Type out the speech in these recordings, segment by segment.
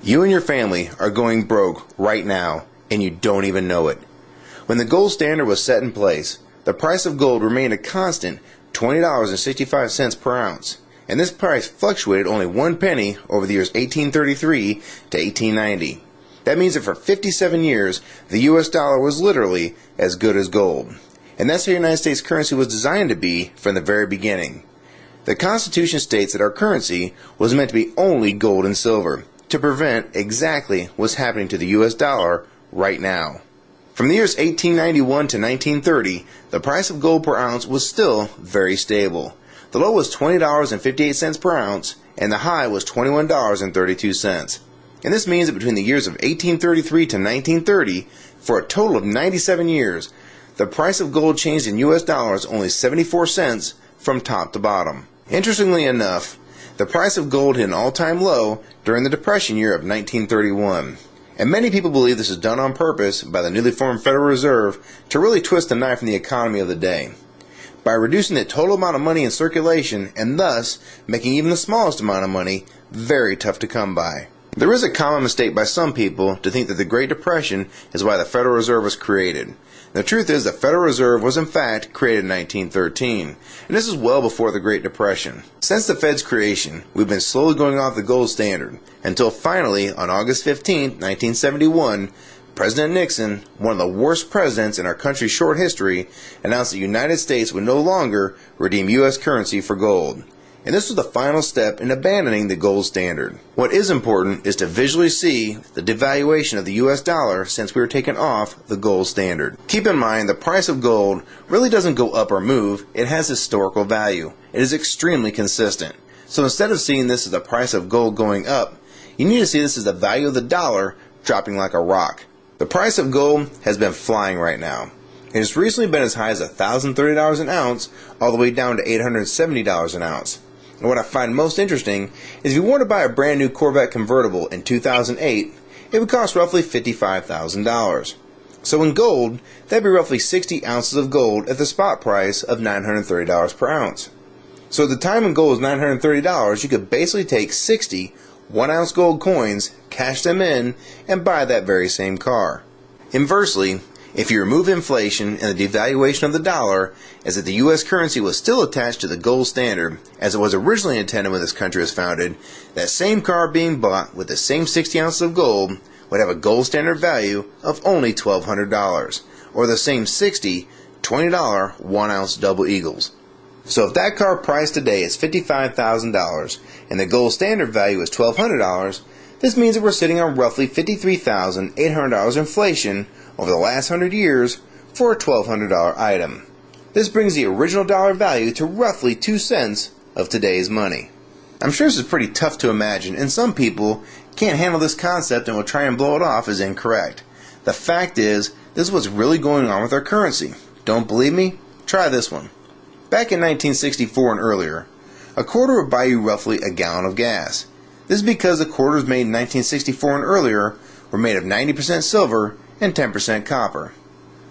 You and your family are going broke right now, and you don't even know it. When the gold standard was set in place, the price of gold remained a constant $20.65 per ounce, and this price fluctuated only 1 penny over the years 1833 to 1890. That means that for 57 years, the US dollar was literally as good as gold. And that's how the United States currency was designed to be from the very beginning. The Constitution states that our currency was meant to be only gold and silver, to prevent exactly what's happening to the US dollar right now. From the years 1891 to 1930, the price of gold per ounce was still very stable. The low was $20.58 per ounce, and the high was $21.32. And this means that between the years of 1833 to 1930, for a total of 97 years, the price of gold changed in US dollars only 74 cents from top to bottom. Interestingly enough, the price of gold hit an all-time low during the Depression year of 1931. And many people believe this is done on purpose by the newly formed Federal Reserve to really twist the knife in the economy of the day, by reducing the total amount of money in circulation and thus making even the smallest amount of money very tough to come by. There is a common mistake by some people to think that the Great Depression is why the Federal Reserve was created. The truth is the Federal Reserve was in fact created in 1913, and this is well before the Great Depression. Since the Fed's creation, we've been slowly going off the gold standard, until finally, on August 15, 1971, President Nixon, one of the worst presidents in our country's short history, announced that the United States would no longer redeem U.S. currency for gold. And this was the final step in abandoning the gold standard. What is important is to visually see the devaluation of the US dollar since we were taken off the gold standard. Keep in mind the price of gold really doesn't go up or move, it has historical value. It is extremely consistent. So instead of seeing this as the price of gold going up, you need to see this as the value of the dollar dropping like a rock. The price of gold has been flying right now. It has recently been as high as $1,030 an ounce all the way down to $870 an ounce. And what I find most interesting is if you want to buy a brand new Corvette convertible in 2008, it would cost roughly $55,000. So in gold, that'd be roughly 60 ounces of gold at the spot price of $930 per ounce. So at the time when gold was $930, you could basically take 60 1-ounce gold coins, cash them in, and buy that very same car. Inversely, if you remove inflation and the devaluation of the dollar, as if the U.S. currency was still attached to the gold standard, as it was originally intended when this country was founded, that same car being bought with the same 60 ounces of gold would have a gold standard value of only $1,200, or the same 60 $20 1-ounce double eagles. So if that car price today is $55,000 and the gold standard value is $1,200, this means that we're sitting on roughly $53,800 inflation over the last 100 years for a $1,200 item. This brings the original dollar value to roughly 2 cents of today's money. I'm sure this is pretty tough to imagine, and some people can't handle this concept and will try and blow it off as incorrect. The fact is, this is what's really going on with our currency. Don't believe me? Try this one. Back in 1964 and earlier, a quarter would buy you roughly a gallon of gas. This is because the quarters made in 1964 and earlier were made of 90% silver and 10% copper.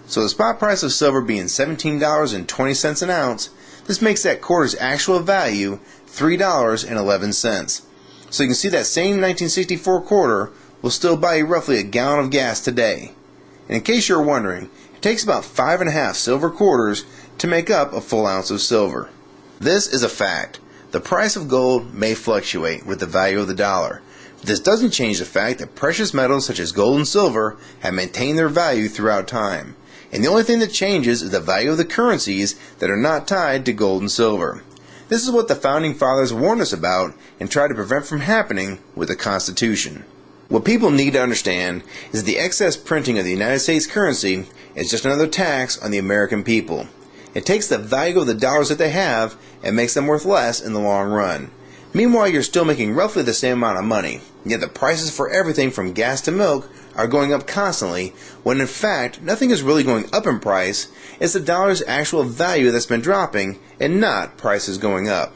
So the spot price of silver being $17.20 an ounce, this makes that quarter's actual value $3.11. So you can see that same 1964 quarter will still buy you roughly a gallon of gas today. And in case you're wondering, it takes about 5.5 silver quarters to make up a full ounce of silver. This is a fact. The price of gold may fluctuate with the value of the dollar. But this doesn't change the fact that precious metals such as gold and silver have maintained their value throughout time. And the only thing that changes is the value of the currencies that are not tied to gold and silver. This is what the Founding Fathers warned us about and tried to prevent from happening with the Constitution. What people need to understand is that the excess printing of the United States currency is just another tax on the American people. It takes the value of the dollars that they have and makes them worth less in the long run. Meanwhile, you're still making roughly the same amount of money, yet the prices for everything from gas to milk are going up constantly, when in fact nothing is really going up in price. It's the dollar's actual value that's been dropping and not prices going up.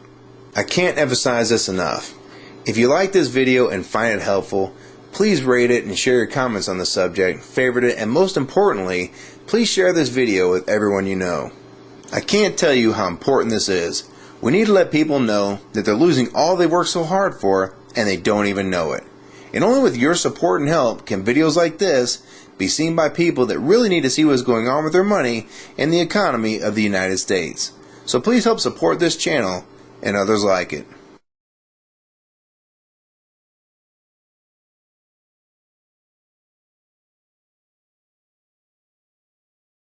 I can't emphasize this enough. If you like this video and find it helpful, please rate it and share your comments on the subject, favorite it, and most importantly, please share this video with everyone you know. I can't tell you how important this is. We need to let people know that they're losing all they worked so hard for and they don't even know it. And only with your support and help can videos like this be seen by people that really need to see what's going on with their money and the economy of the United States. So please help support this channel and others like it.